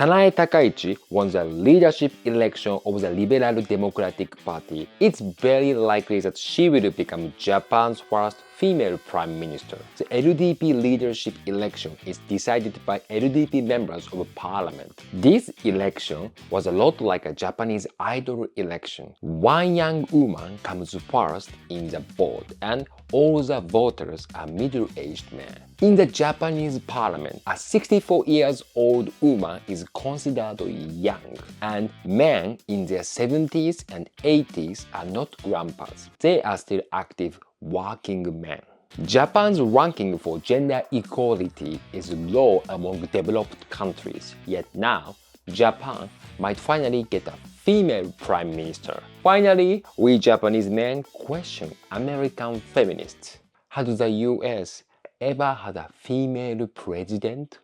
Sanae Takaichi won the leadership election of the Liberal Democratic Party. It's very likely that she will become Japan's first female prime minister. The LDP leadership election is decided by LDP members of parliament. This election was a lot like a Japanese idol election. One young woman comes first in the vote and all the voters are middle-aged men. In the Japanese parliament, a 64 years old woman is considered young, and men in their 70s and 80s are not grandpas. They are still active working men. Japan's ranking for gender equality is low among developed countries, yet now Japan might finally get a female prime minister. Finally, we Japanese men question American feminists. Had the US ever had a female president?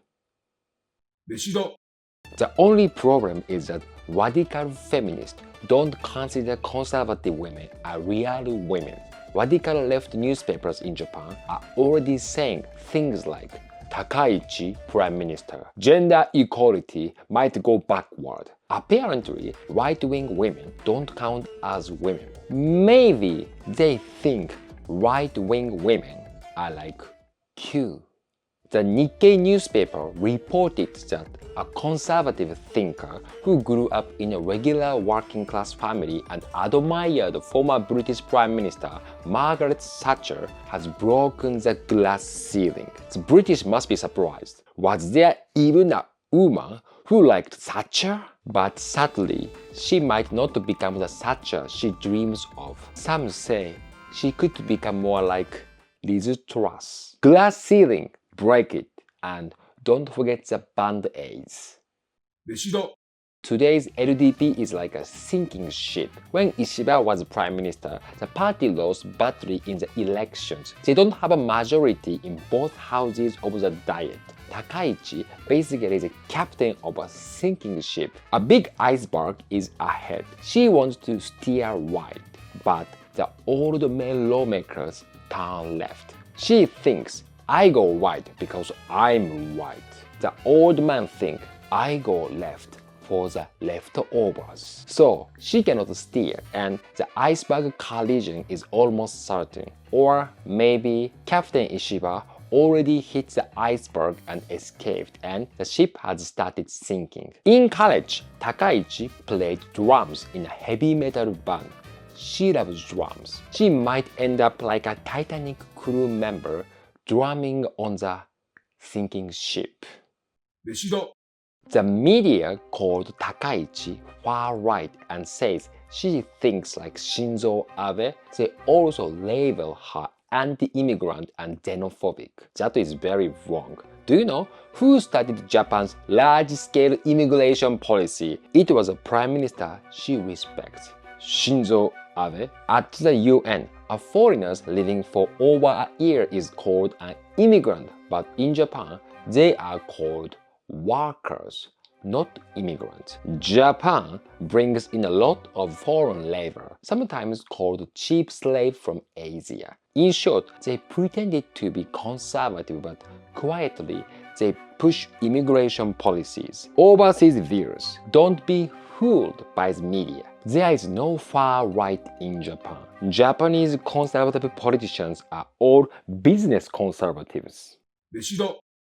Meshida. The only problem is that radical feminists don't consider conservative women as real women. Radical left newspapers in Japan are already saying things like Takaichi prime minister. Gender equality might go backward. Apparently, right-wing women don't count as women. Maybe they think right-wing women are like Q. The Nikkei newspaper reported that a conservative thinker who grew up in a regular working-class family and admired former British Prime Minister Margaret Thatcher has broken the glass ceiling. The British must be surprised. Was there even a woman who liked Thatcher? But sadly, she might not become the Thatcher she dreams of. Some say she could become more like Liz Truss. Glass ceiling, break it, and don't forget the band-aids. Meshida. Today's LDP is like a sinking ship. When Ishiba was prime minister, the party lost badly in the elections. They don't have a majority in both houses of the Diet. Takaichi basically is the captain of a sinking ship. A big iceberg is ahead. She wants to steer right, but the old male lawmakers turn left. She thinks, I go right because I'm right. The old man thinks, I go left for the leftovers. So she cannot steer and the iceberg collision is almost certain. Or maybe Captain Ishiba already hit the iceberg and escaped and the ship has started sinking. In college, Takaichi played drums in a heavy metal band. She loves drums. She might end up like a Titanic crew member drumming on the sinking ship. Meshida. The media called Takaichi far-right and says she thinks like Shinzo Abe. They also label her anti-immigrant and xenophobic. That is very wrong. Do you know who started Japan's large-scale immigration policy? It was a prime minister she respects, Shinzo Abe. At the UN, a foreigner living for over a year is called an immigrant, but in Japan, they are called workers, not immigrants. Japan brings in a lot of foreign labor, sometimes called cheap slave from Asia. In short, they pretended to be conservative, but quietly they push immigration policies. Overseas viewers, don't be fooled by the media. There is no far right in Japan. Japanese conservative politicians are all business conservatives. Meshida.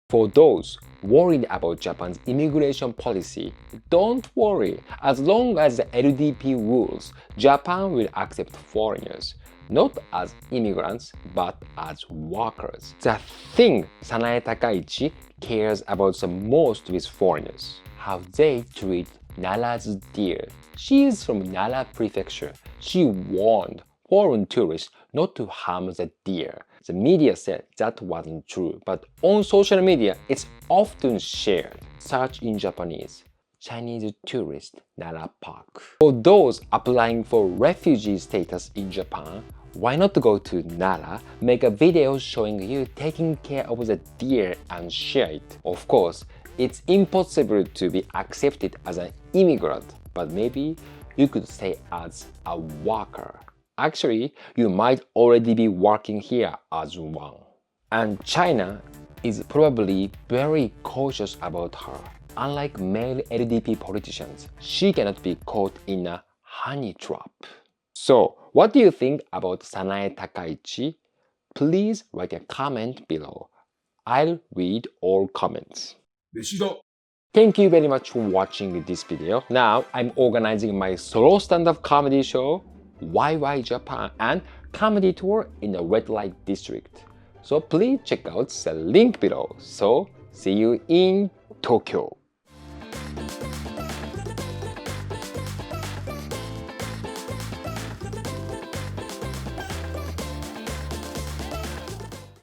For those worried about Japan's immigration policy, don't worry. As long as the LDP rules, Japan will accept foreigners, not as immigrants, but as workers. The thing Sanae Takaichi cares about the most with foreigners, how they treat Nara's deer. She is from Nara Prefecture. She warned foreign tourists not to harm the deer. The media said that wasn't true, but on social media, it's often shared. Search in Japanese, Chinese tourist Nara Park. For those applying for refugee status in Japan, why not go to Nara, make a video showing you taking care of the deer and share it? Of course, it's impossible to be accepted as an immigrant, but maybe you could stay as a worker. Actually, you might already be working here as one. And China is probably very cautious about her. unlike male LDP politicians, she cannot be caught in a honey trap. So, what do you think about Sanae Takaichi? Please write a comment below. I'll read all comments. 飯だ Thank you very much for watching this video. Now, I'm organizing my solo stand-up comedy show, YY Japan, and comedy tour in the red light district. So please check out the link below. So, see you in Tokyo.